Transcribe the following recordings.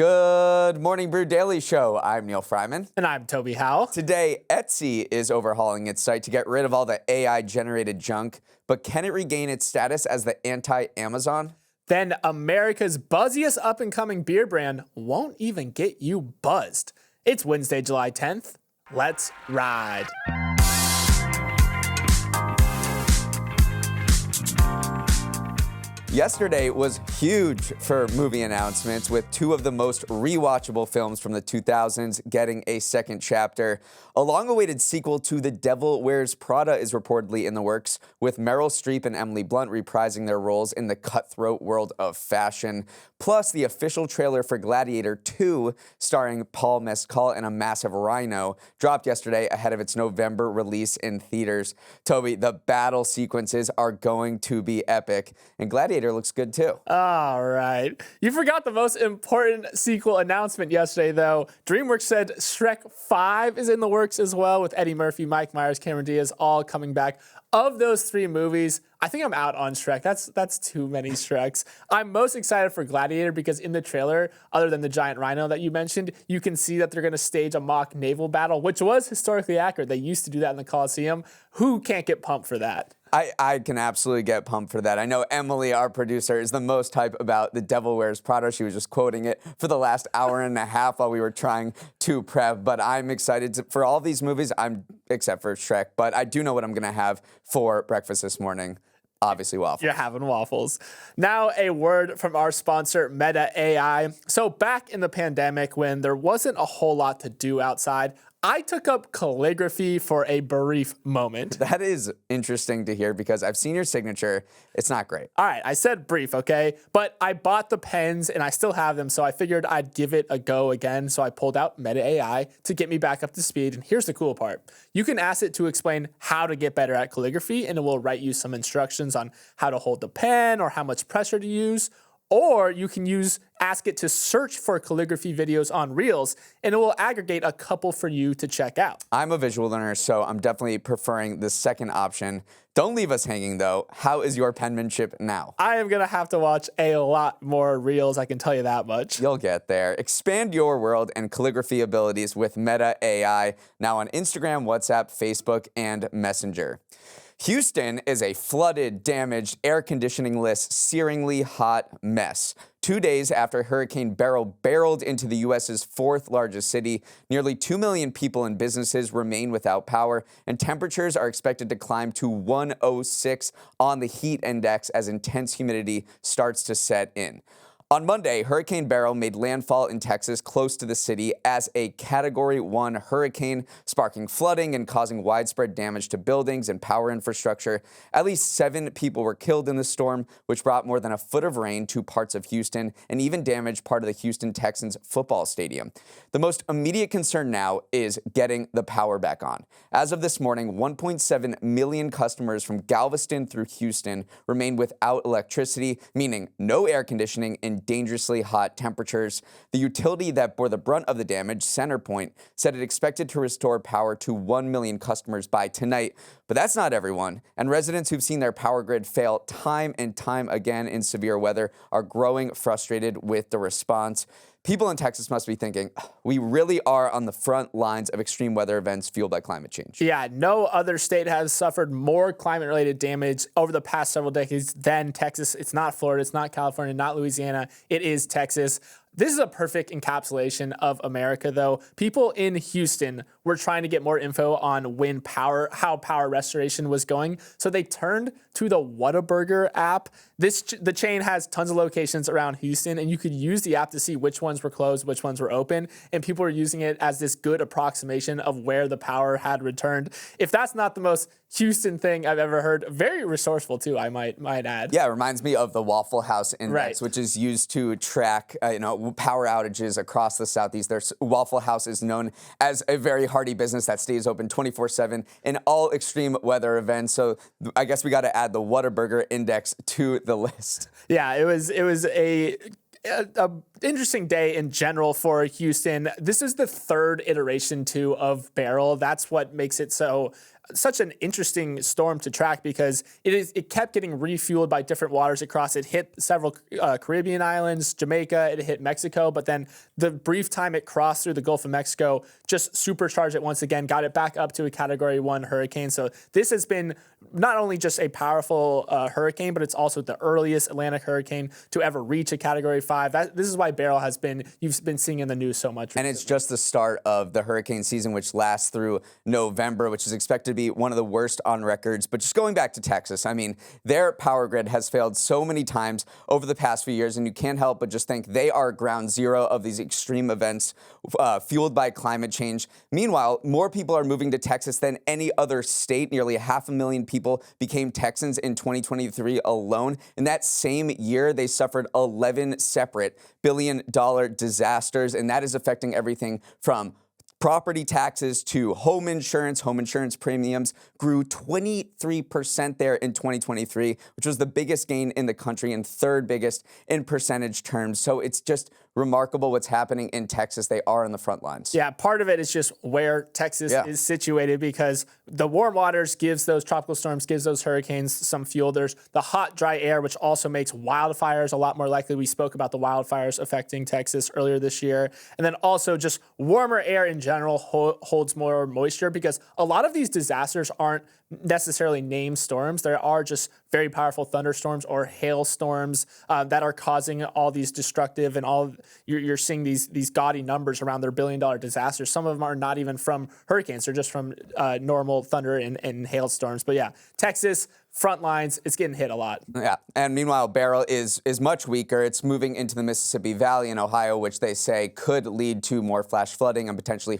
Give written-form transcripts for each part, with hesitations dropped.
Good morning, Brew Daily show. I'm Neal Freyman. And I'm Toby Howell. Today, Etsy is overhauling its site to get rid of all the AI-generated junk, but can it regain its status as the anti-Amazon? Then America's buzziest up-and-coming beer brand won't even get you buzzed. It's Wednesday, July 10th. Let's ride. Yesterday was huge for movie announcements, with two of the most rewatchable films from the 2000s getting a second chapter. A long-awaited sequel to The Devil Wears Prada is reportedly in the works, with Meryl Streep and Emily Blunt reprising their roles in the cutthroat world of fashion. Plus, the official trailer for Gladiator 2, starring Paul Mescal and a massive rhino, dropped yesterday ahead of its November release in theaters. Toby, the battle sequences are going to be epic, and Gladiator looks good too. All right. You forgot the most important sequel announcement yesterday, though. DreamWorks said Shrek 5 is in the works as well, with Eddie Murphy, Mike Myers, Cameron Diaz all coming back. Of those three movies, I think I'm out on Shrek. That's too many Shreks. I'm most excited for Gladiator because in the trailer, other than the giant rhino that you mentioned, you can see that they're going to stage a mock naval battle, which was historically accurate. They used to do that in the Coliseum. Who can't get pumped for that? I can absolutely get pumped for that. I know Emily, our producer, is the most hype about The Devil Wears Prada. She was just quoting it for the last hour and a half while we were trying to prep. But I'm excited for all these movies, except for Shrek. But I do know what I'm going to have for breakfast this morning. Obviously waffles. You're having waffles. Now a word from our sponsor, Meta AI. So back in the pandemic when there wasn't a whole lot to do outside, I took up calligraphy for a brief moment. That is interesting to hear because I've seen your signature. It's not great. All right, I said brief, okay? But I bought the pens and I still have them, so I figured I'd give it a go again. So I pulled out Meta AI to get me back up to speed. And here's the cool part. You can ask it to explain how to get better at calligraphy, and it will write you some instructions on how to hold the pen or how much pressure to use. Or you can ask it to search for calligraphy videos on Reels, and it will aggregate a couple for you to check out. I'm a visual learner, so I'm definitely preferring the second option. Don't leave us hanging, though. How is your penmanship now? I am going to have to watch a lot more Reels, I can tell you that much. You'll get there. Expand your world and calligraphy abilities with Meta AI, now on Instagram, WhatsApp, Facebook, and Messenger. Houston is a flooded, damaged, air conditioning-less, searingly hot mess. 2 days after Hurricane Beryl barreled into the U.S.'s fourth largest city, nearly 2 million people and businesses remain without power, and temperatures are expected to climb to 106 on the heat index as intense humidity starts to set in. On Monday, Hurricane Beryl made landfall in Texas close to the city as a Category 1 hurricane, sparking flooding and causing widespread damage to buildings and power infrastructure. At least 7 people were killed in the storm, which brought more than a foot of rain to parts of Houston and even damaged part of the Houston Texans football stadium. The most immediate concern now is getting the power back on. As of this morning, 1.7 million customers from Galveston through Houston remain without electricity, meaning no air conditioning and dangerously hot temperatures. The utility that bore the brunt of the damage, CenterPoint, said it expected to restore power to 1 million customers by tonight. But that's not everyone, and residents who've seen their power grid fail time and time again in severe weather are growing frustrated with the response. People in Texas must be thinking, we really are on the front lines of extreme weather events fueled by climate change. Yeah, no other state has suffered more climate-related damage over the past several decades than Texas. It's not Florida, it's not California, not Louisiana, it is Texas. This is a perfect encapsulation of America, though. People in Houston were trying to get more info on how power restoration was going, so they turned to the Whataburger app. The chain has tons of locations around Houston, and you could use the app to see which ones were closed, which ones were open, and people are using it as this good approximation of where the power had returned. If that's not the most Houston thing I've ever heard, very resourceful too, I might add. Yeah, it reminds me of the Waffle House Index, right, which is used to track power outages across the Southeast. Waffle House is known as a very hardy business that stays open 24/7 in all extreme weather events. So I guess we got to add the Whataburger Index to the list. Yeah, it was a interesting day in general for Houston. This is the third iteration too of Beryl. That's what makes it so such an interesting storm to track because it kept getting refueled by different waters across. It hit several Caribbean islands, Jamaica, it hit Mexico, but then the brief time it crossed through the Gulf of Mexico just supercharged it once again, got it back up to a Category 1 hurricane. So this has been not only just a powerful hurricane, but it's also the earliest Atlantic hurricane to ever reach a Category 5. This is why Beryl you've been seeing in the news so much recently. And it's just the start of the hurricane season, which lasts through November, which is expected to be one of the worst on records. But just going back to Texas, I mean, their power grid has failed so many times over the past few years, and you can't help but just think they are ground zero of these extreme events fueled by climate change. Meanwhile, more people are moving to Texas than any other state. Nearly 500,000 people became Texans in 2023 alone. In that same year, they suffered 11 separate billion-dollar disasters, and that is affecting everything from property taxes to home insurance. Home insurance premiums grew 23% there in 2023, which was the biggest gain in the country and third biggest in percentage terms. So it's just remarkable what's happening in Texas. They are on the front lines. Yeah, part of it is just where Texas is situated because the warm waters gives those tropical storms, gives those hurricanes some fuel. There's the hot, dry air, which also makes wildfires a lot more likely. We spoke about the wildfires affecting Texas earlier this year. And then also just warmer air in general holds more moisture because a lot of these disasters aren't necessarily named storms. There are just very powerful thunderstorms or hailstorms that are causing all these destructive and you're seeing these gaudy numbers around their billion-dollar disasters. Some of them are not even from hurricanes; they're just from normal thunder and hailstorms. But yeah, Texas front lines, it's getting hit a lot. Yeah, and meanwhile, Beryl is much weaker. It's moving into the Mississippi Valley in Ohio, which they say could lead to more flash flooding and potentially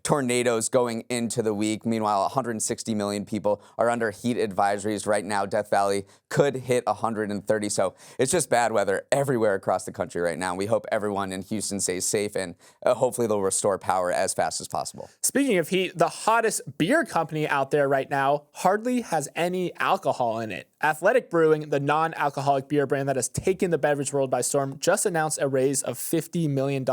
tornadoes going into the week. Meanwhile, 160 million people are under heat advisories right now. Death Valley could hit 130. So it's just bad weather everywhere across the country right now. We hope everyone in Houston stays safe and hopefully they'll restore power as fast as possible. Speaking of heat, the hottest beer company out there right now hardly has any alcohol in it. Athletic Brewing, the non-alcoholic beer brand that has taken the beverage world by storm, just announced a raise of $50 million,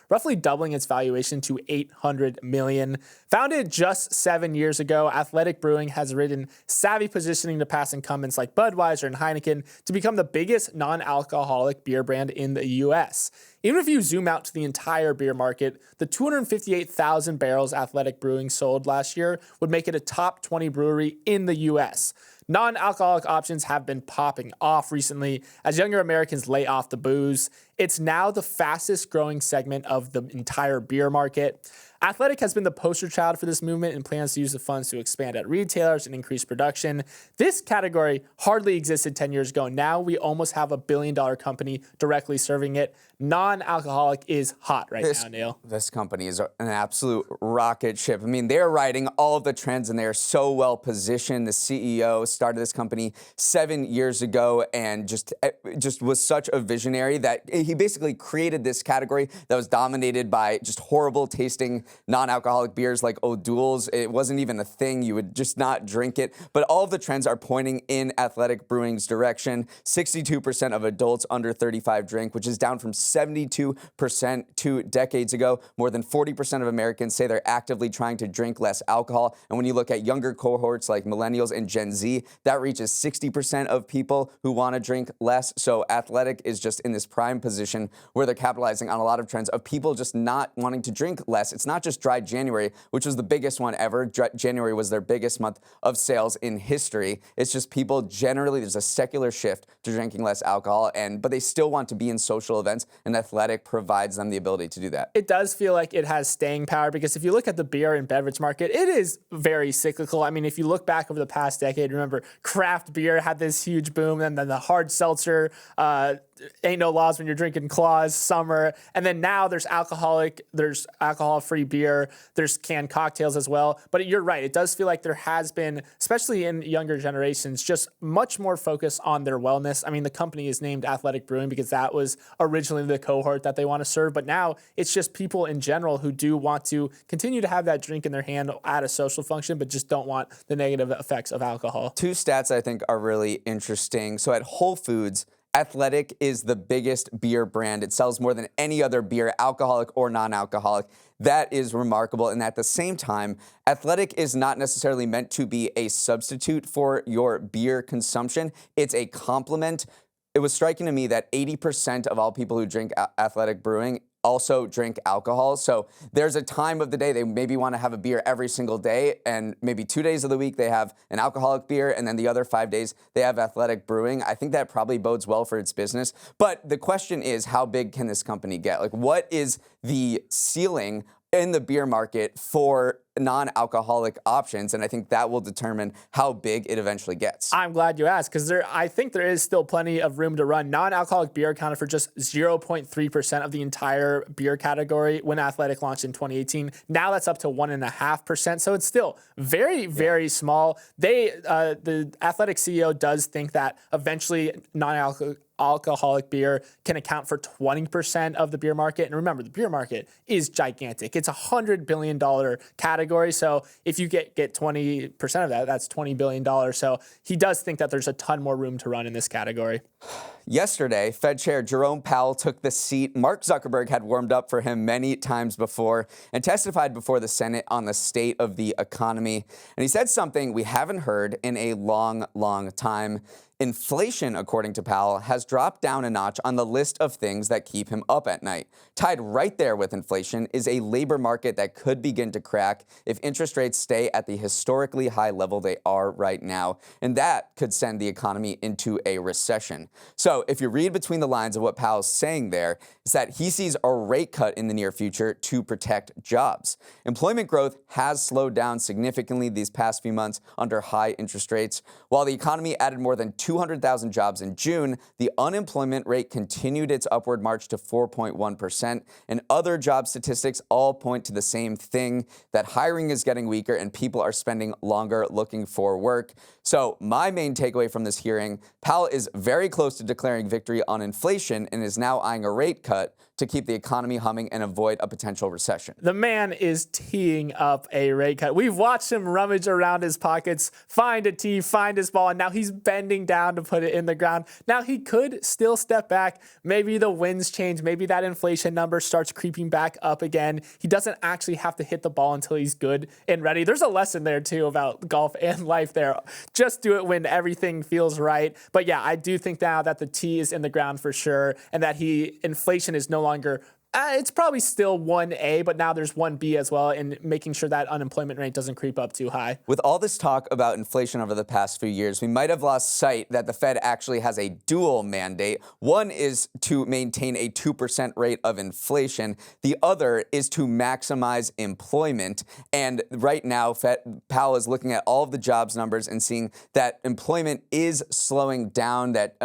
roughly doubling its valuation to $800 million. Founded just 7 years ago, Athletic Brewing has ridden savvy positioning to pass incumbents like Budweiser and Heineken to become the biggest non-alcoholic beer brand in the U.S. Even if you zoom out to the entire beer market, the 258,000 barrels Athletic Brewing sold last year would make it a top 20 brewery in the U.S. Non-alcoholic options have been popping off recently as younger Americans lay off the booze. It's now the fastest growing segment of the entire beer market. Athletic has been the poster child for this movement and plans to use the funds to expand at retailers and increase production. This category hardly existed 10 years ago. Now we almost have $1 billion company directly serving it. Non-alcoholic is hot right now, Neal. This company is an absolute rocket ship. I mean, they're riding all of the trends and they are so well positioned. The CEO started this company 7 years ago and just was such a visionary that he basically created this category that was dominated by just horrible tasting non-alcoholic beers like O'Doul's. It wasn't even a thing. You would just not drink it. But all of the trends are pointing in Athletic Brewing's direction. 62% of adults under 35 drink, which is down from 72% 2 decades ago. More than 40% of Americans say they're actively trying to drink less alcohol. And when you look at younger cohorts like millennials and Gen Z, that reaches 60% of people who want to drink less. So Athletic is just in this prime position where they're capitalizing on a lot of trends of people just not wanting to drink less. It's not just Dry January, which was the biggest one ever. January was their biggest month of sales in history. It's just people generally, there's a secular shift to drinking less alcohol, but they still want to be in social events, and Athletic provides them the ability to do that. It does feel like it has staying power because if you look at the beer and beverage market, it is very cyclical. I mean, if you look back over the past decade, remember craft beer had this huge boom, and then the hard seltzer, ain't no laws when you're drinking claws, summer, and then now there's alcohol-free beer, there's canned cocktails as well. But you're right, it does feel like there has been, especially in younger generations, just much more focus on their wellness. I mean, the company is named Athletic Brewing because that was originally the cohort that they want to serve, but now it's just people in general who do want to continue to have that drink in their hand at a social function, but just don't want the negative effects of alcohol. Two stats I think are really interesting. So at Whole Foods, Athletic is the biggest beer brand. It sells more than any other beer, alcoholic or non-alcoholic. That is remarkable. And at the same time, Athletic is not necessarily meant to be a substitute for your beer consumption. It's a complement. It was striking to me that 80% of all people who drink Athletic Brewing also drink alcohol. So there's a time of the day they maybe want to have a beer every single day, and maybe 2 days of the week they have an alcoholic beer, and then the other 5 days they have Athletic Brewing. I think that probably bodes well for its business. But the question is, how big can this company get? Like, what is the ceiling in the beer market for non-alcoholic options? And I think that will determine how big it eventually gets. I'm glad you asked, because I think there is still plenty of room to run. Non-alcoholic beer accounted for just 0.3% of the entire beer category when Athletic launched in 2018. Now that's up to 1.5%. So it's still very, very small. The Athletic CEO does think that eventually non-alcoholic beer can account for 20% of the beer market. And remember, the beer market is gigantic. It's a $100 billion category. So if you get 20% of that, that's $20 billion. So he does think that there's a ton more room to run in this category. Yesterday, Fed Chair Jerome Powell took the seat Mark Zuckerberg had warmed up for him many times before and testified before the Senate on the state of the economy. And he said something we haven't heard in a long, long time. Inflation, according to Powell, has dropped down a notch on the list of things that keep him up at night. Tied right there with inflation is a labor market that could begin to crack if interest rates stay at the historically high level they are right now. And that could send the economy into a recession. So if you read between the lines of what Powell's saying there, is that he sees a rate cut in the near future to protect jobs. Employment growth has slowed down significantly these past few months under high interest rates. While the economy added more than 200,000 jobs in June, the unemployment rate continued its upward march to 4.1%, and other job statistics all point to the same thing, that hiring is getting weaker and people are spending longer looking for work. So my main takeaway from this hearing, Powell is very close to declaring victory on inflation and is now eyeing a rate cut to keep the economy humming and avoid a potential recession. The man is teeing up a rate cut. We've watched him rummage around his pockets, find a tee, find his ball, and now he's bending down to put it in the ground. Now he could still step back. Maybe the winds change. Maybe that inflation number starts creeping back up again. He doesn't actually have to hit the ball until he's good and ready. There's a lesson there too about golf and life there. Just do it when everything feels right. But yeah, I do think now that the tee is in the ground for sure, and that inflation is no longer it's probably still 1A, but now there's 1B as well, and making sure that unemployment rate doesn't creep up too high. With all this talk about inflation over the past few years, we might have lost sight that the Fed actually has a dual mandate. One is to maintain a 2% rate of inflation. The other is to maximize employment. And right now, Powell is looking at all of the jobs numbers and seeing that employment is slowing down, that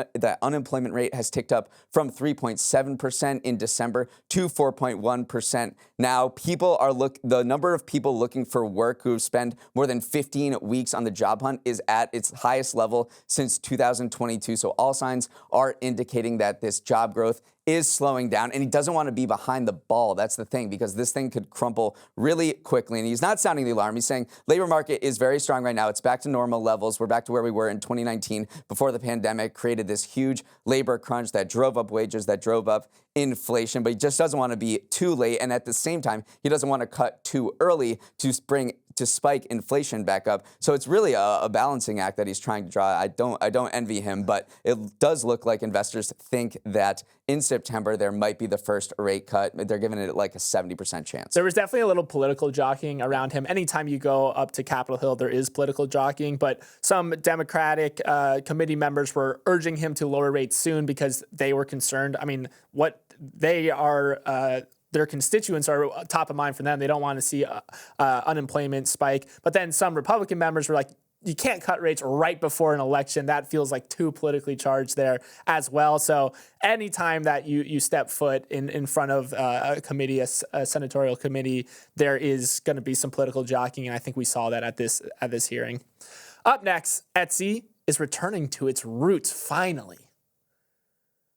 unemployment rate has ticked up from 3.7% in December to 4.1%. Now, the number of people looking for work who spend more than 15 weeks on the job hunt is at its highest level since 2022. So all signs are indicating that this job growth is slowing down, and he doesn't want to be behind the ball. That's the thing, because this thing could crumple really quickly. And he's not sounding the alarm. He's saying labor market is very strong right now. It's back to normal levels. We're back to where we were in 2019 before the pandemic created this huge labor crunch that drove up wages, that drove up inflation. But he just doesn't want to be too late. And at the same time, he doesn't want to cut too early to spike inflation back up. So it's really a balancing act that he's trying to draw. I don't envy him, but it does look like investors think that in September there might be the first rate cut. They're giving it like a 70% chance. There was definitely a little political jockeying around him. Anytime you go up to Capitol Hill, there is political jockeying, but some Democratic committee members were urging him to lower rates soon because they were concerned. I mean, what they are their constituents are top of mind for them. They don't want to see unemployment spike. But then some Republican members were like, you can't cut rates right before an election. That feels like too politically charged there as well. So anytime that you step foot in front of a committee, a senatorial committee, there is going to be some political jockeying. And I think we saw that at this hearing. Up next, Etsy is returning to its roots finally.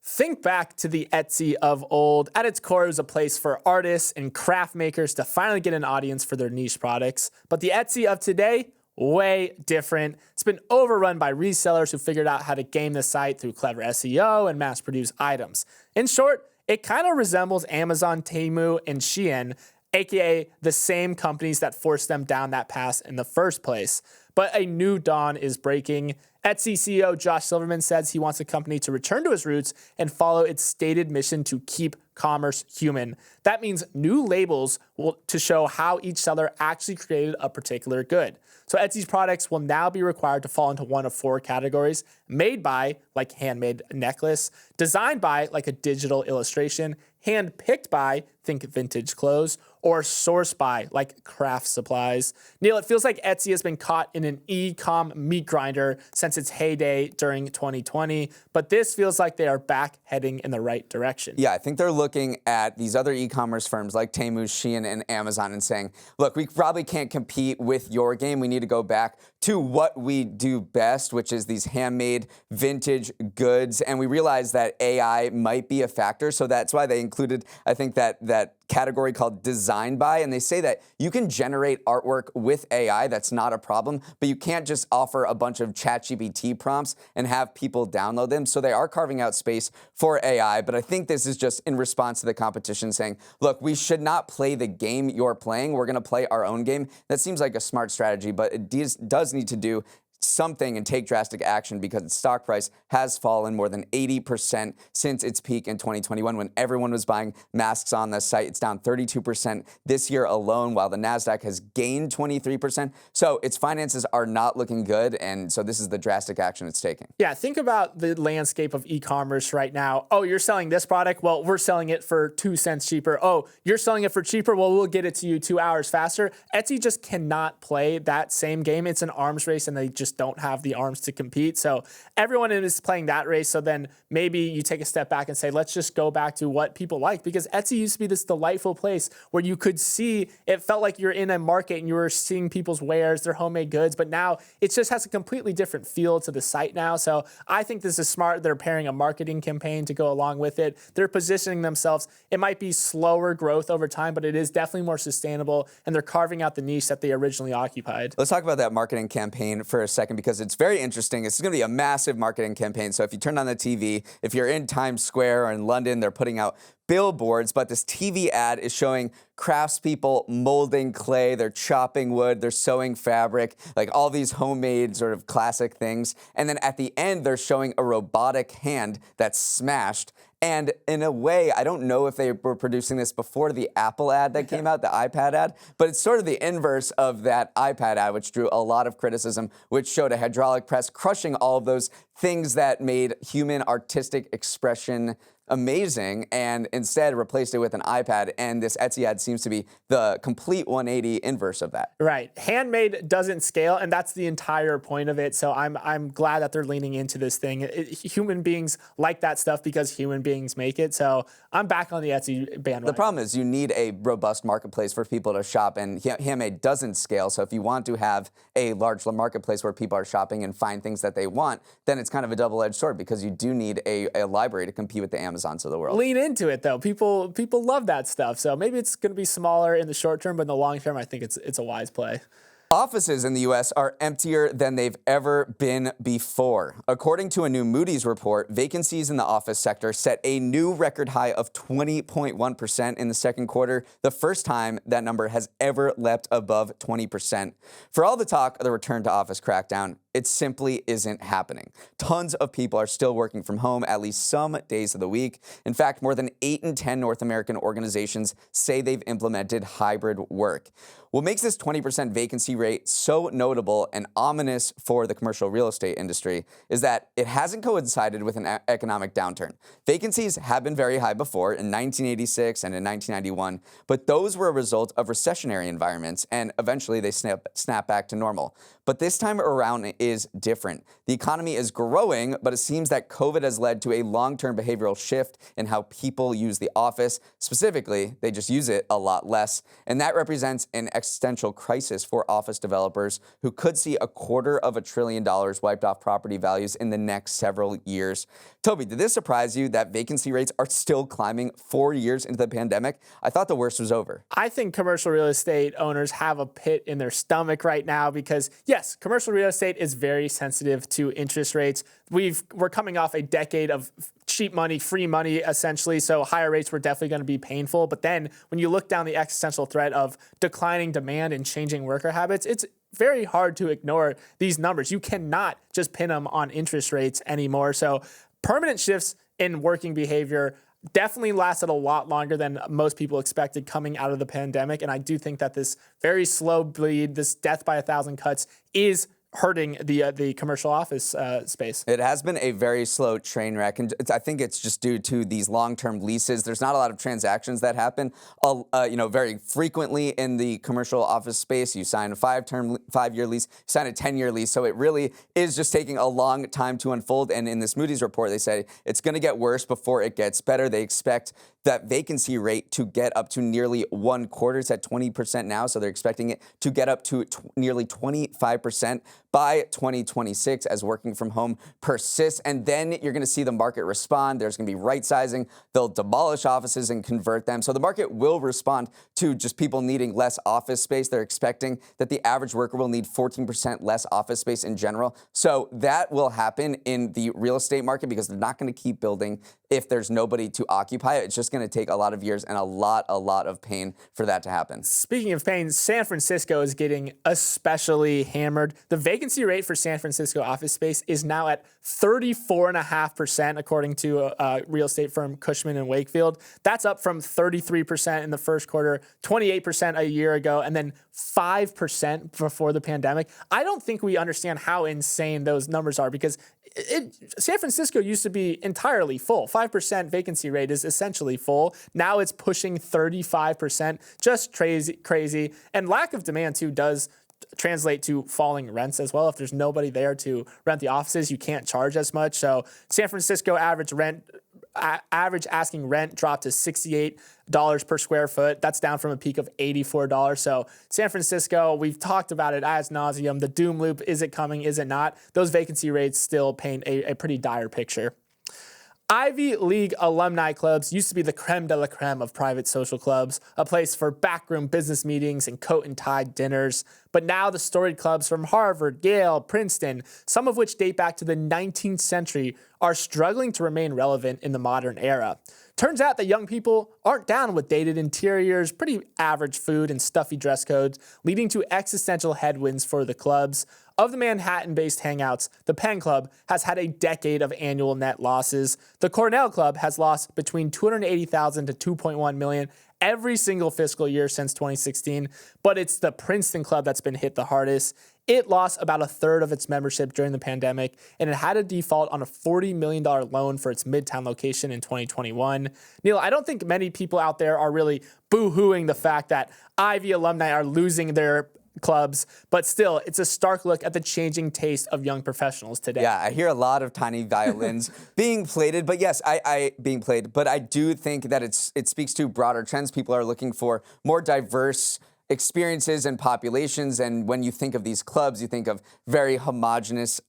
Think back to the Etsy of old. At its core, it was a place for artists and craft makers to finally get an audience for their niche products. But the Etsy of today, way different. It's been overrun by resellers who figured out how to game the site through clever SEO and mass-produce items. In short, it kind of resembles Amazon, Temu, and Shein, aka the same companies that forced them down that path in the first place. But a new dawn is breaking. Etsy CEO Josh Silverman says he wants the company to return to its roots and follow its stated mission to keep commerce human. That means new labels to show how each seller actually created a particular good. So Etsy's products will now be required to fall into one of 4 categories: made by, like handmade necklace; designed by, like a digital illustration; hand-picked by, think vintage clothes; or sourced by, like craft supplies. Neal, it feels like Etsy has been caught in an e-com meat grinder since its heyday during 2020, but this feels like they are back heading in the right direction. Yeah, I think they're looking at these other e-commerce firms like Temu, Shein, and Amazon and saying, look, we probably can't compete with your game. We need to go back to what we do best, which is these handmade vintage goods. And we realize that AI might be a factor. So that's why they included, I think, that category called Designed By, and they say that you can generate artwork with AI, that's not a problem, but you can't just offer a bunch of ChatGPT prompts and have people download them. So they are carving out space for AI, but I think this is just in response to the competition saying, look, we should not play the game you're playing, we're gonna play our own game. That seems like a smart strategy, but it does need to do something and take drastic action because its stock price has fallen more than 80% since its peak in 2021 when everyone was buying masks on the site. It's down 32% this year alone, while the NASDAQ has gained 23%. So its finances are not looking good, and so this is the drastic action it's taking. Yeah, think about the landscape of e-commerce right now. Oh, you're selling this product? Well, we're selling it for 2 cents cheaper. Oh, you're selling it for cheaper? Well, we'll get it to you 2 hours faster. Etsy just cannot play that same game. It's an arms race, and they just don't have the arms to compete. So everyone is playing that race. So then maybe you take a step back and say, let's just go back to what people like, because Etsy used to be this delightful place where you could see, it felt like you're in a market and you were seeing people's wares, their homemade goods, but now it just has a completely different feel to the site now. So I think this is smart. They're pairing a marketing campaign to go along with it. They're positioning themselves. It might be slower growth over time, but it is definitely more sustainable, and they're carving out the niche that they originally occupied. Let's talk about that marketing campaign for a second, because it's very interesting. It's going to be a massive marketing campaign. So if you turn on the TV, if you're in Times Square or in London, they're putting out billboards, but this TV ad is showing craftspeople molding clay, they're chopping wood, they're sewing fabric, like all these homemade sort of classic things. And then at the end, they're showing a robotic hand that's smashed. And in a way, I don't know if they were producing this before the Apple ad that came out, the iPad ad, but it's sort of the inverse of that iPad ad, which drew a lot of criticism, which showed a hydraulic press crushing all of those things that made human artistic expression amazing, and instead replaced it with an iPad. And this Etsy ad seems to be the complete 180 inverse of that. Right. Handmade doesn't scale, and that's the entire point of it. So I'm glad that they're leaning into this thing. Human beings like that stuff because human beings make it. So I'm back on the Etsy bandwagon. The problem is you need a robust marketplace for people to shop, and handmade doesn't scale. So if you want to have a large marketplace where people are shopping and find things that they want, then it's kind of a double-edged sword, because you do need a library to compete with the Amazons of the world. Lean into it, though. People love that stuff. So maybe it's going to be smaller in the short term, but in the long term, I think it's a wise play. Offices in the U.S. are emptier than they've ever been before. According to a new Moody's report, vacancies in the office sector set a new record high of 20.1% in the second quarter, the first time that number has ever leapt above 20%. For all the talk of the return to office crackdown, it simply isn't happening. Tons of people are still working from home at least some days of the week. In fact, more than 8 in 10 North American organizations say they've implemented hybrid work. What makes this 20% vacancy rate so notable and ominous for the commercial real estate industry is that it hasn't coincided with an economic downturn. Vacancies have been very high before, in 1986 and in 1991, but those were a result of recessionary environments, and eventually they snap back to normal. But this time around is different. The economy is growing, but it seems that COVID has led to a long-term behavioral shift in how people use the office. Specifically, they just use it a lot less, and that represents an existential crisis for office developers who could see $250 billion wiped off property values in the next several years. Toby, did this surprise you that vacancy rates are still climbing 4 years into the pandemic? I thought the worst was over. I think commercial real estate owners have a pit in their stomach right now because, yes, commercial real estate is very sensitive to interest rates. We're coming off a decade of cheap money, free money, essentially, so higher rates were definitely going to be painful. But then when you look down the existential threat of declining demand and changing worker habits, it's very hard to ignore these numbers. You cannot just pin them on interest rates anymore. So permanent shifts in working behavior definitely lasted a lot longer than most people expected coming out of the pandemic. And I do think that this very slow bleed, this death by 1,000 cuts, is hurting the commercial office space. It has been a very slow train wreck, and I think it's just due to these long-term leases. There's not a lot of transactions that happen, very frequently in the commercial office space. You sign a 5-year lease, you sign a 10-year lease, so it really is just taking a long time to unfold. And in this Moody's report, they say it's going to get worse before it gets better. They expect that vacancy rate to get up to nearly 1/4. It's at 20% now, so they're expecting it to get up to nearly 25% by 2026 as working from home persists. And then you're going to see the market respond. There's going to be right sizing. They'll demolish offices and convert them. So the market will respond to just people needing less office space. They're expecting that the average worker will need 14% less office space in general. So that will happen in the real estate market because they're not going to keep building if there's nobody to occupy it. It's just going to take a lot of years and a lot of pain for that to happen. Speaking of pain, San Francisco is getting especially hammered. The vacancy rate for San Francisco office space is now at 34.5%, according to real estate firm Cushman & Wakefield. That's up from 33% in the first quarter, 28% a year ago, and then 5% before the pandemic. I don't think we understand how insane those numbers are because San Francisco used to be entirely full. 5% vacancy rate is essentially full. Now it's pushing 35%. Just crazy. And lack of demand, too, does translate to falling rents as well. If there's nobody there to rent the offices, you can't charge as much. So San Francisco average asking rent dropped to $68 per square foot. That's down from a peak of $84. So San Francisco, we've talked about it as nauseum. The doom loop, is it coming? Is it not? Those vacancy rates still paint a pretty dire picture. Ivy League alumni clubs used to be the creme de la creme of private social clubs, a place for backroom business meetings and coat and tie dinners. But now the storied clubs from Harvard, Yale, Princeton, some of which date back to the 19th century, are struggling to remain relevant in the modern era. Turns out that young people aren't down with dated interiors, pretty average food, and stuffy dress codes, leading to existential headwinds for the clubs. Of the Manhattan-based hangouts, the Penn Club has had a decade of annual net losses. The Cornell Club has lost between $280,000 to $2.1 million every single fiscal year since 2016, but it's the Princeton Club that's been hit the hardest. It lost about 1/3 of its membership during the pandemic, and it had a default on a $40 million loan for its Midtown location in 2021. Neal, I don't think many people out there are really boo-hooing the fact that Ivy alumni are losing their clubs, but still, it's a stark look at the changing taste of young professionals today. Yeah, I hear a lot of tiny violins being played, but yes, but I do think that it speaks to broader trends. People are looking for more diverse experiences and populations, and when you think of these clubs, you think of very homogenous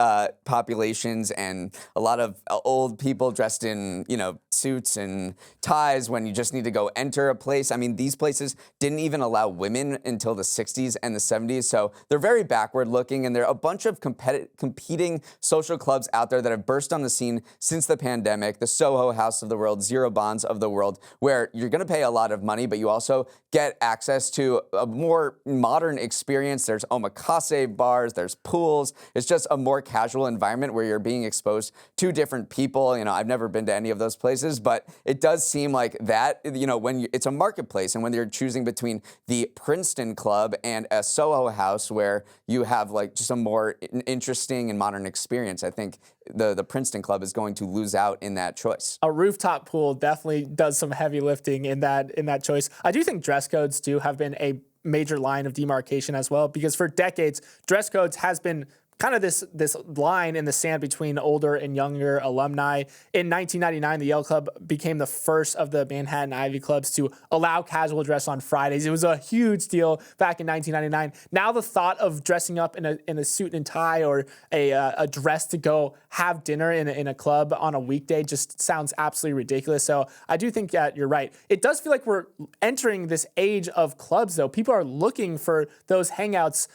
populations and a lot of old people dressed in, suits and ties when you just need to go enter a place. I mean, these places didn't even allow women until the 60s and the 70s, so they're very backward looking, and there are a bunch of competing social clubs out there that have burst on the scene since the pandemic, the Soho House of the world, Zero Bonds of the world, where you're going to pay a lot of money, but you also get access to a more modern experience. There's omakase bars, there's pools. It's just a more casual environment where you're being exposed to different people. I've never been to any of those places, but it does seem like that, it's a marketplace, and when you're choosing between the Princeton Club and a Soho House where you have just a more interesting and modern experience, I think the Princeton Club is going to lose out in that choice. A rooftop pool definitely does some heavy lifting in that choice. I do think dress codes too have been a major line of demarcation as well, because for decades, dress codes has been kind of this line in the sand between older and younger alumni. In 1999, the Yale Club became the first of the Manhattan Ivy clubs to allow casual dress on Fridays. It was a huge deal back in 1999. Now the thought of dressing up in a suit and tie or a dress to go have dinner in a club on a weekday just sounds absolutely ridiculous. So I do think that you're right. It does feel like we're entering this age of clubs, though. People are looking for those hangouts.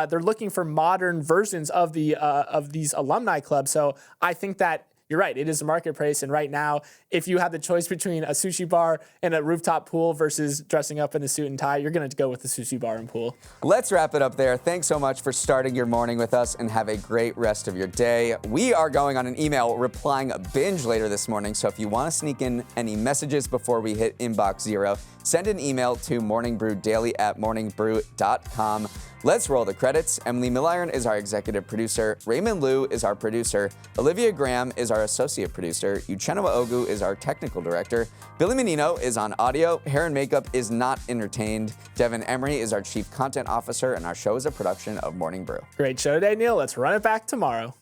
They're looking for modern versions of these alumni clubs. So I think that you're right. It is a marketplace. And right now, if you have the choice between a sushi bar and a rooftop pool versus dressing up in a suit and tie, you're going to go with the sushi bar and pool. Let's wrap it up there. Thanks so much for starting your morning with us, and have a great rest of your day. We are going on an email replying a binge later this morning. So if you want to sneak in any messages before we hit inbox 0, send an email to morningbrewdaily@morningbrew.com. Let's roll the credits. Emily Milliron is our executive producer. Raymond Liu is our producer. Olivia Graham is our associate producer. Uchenna Ogu is our technical director. Billy Menino is on audio. Hair and makeup is not entertained. Devin Emery is our chief content officer, and our show is a production of Morning Brew. Great show today, Neal. Let's run it back tomorrow.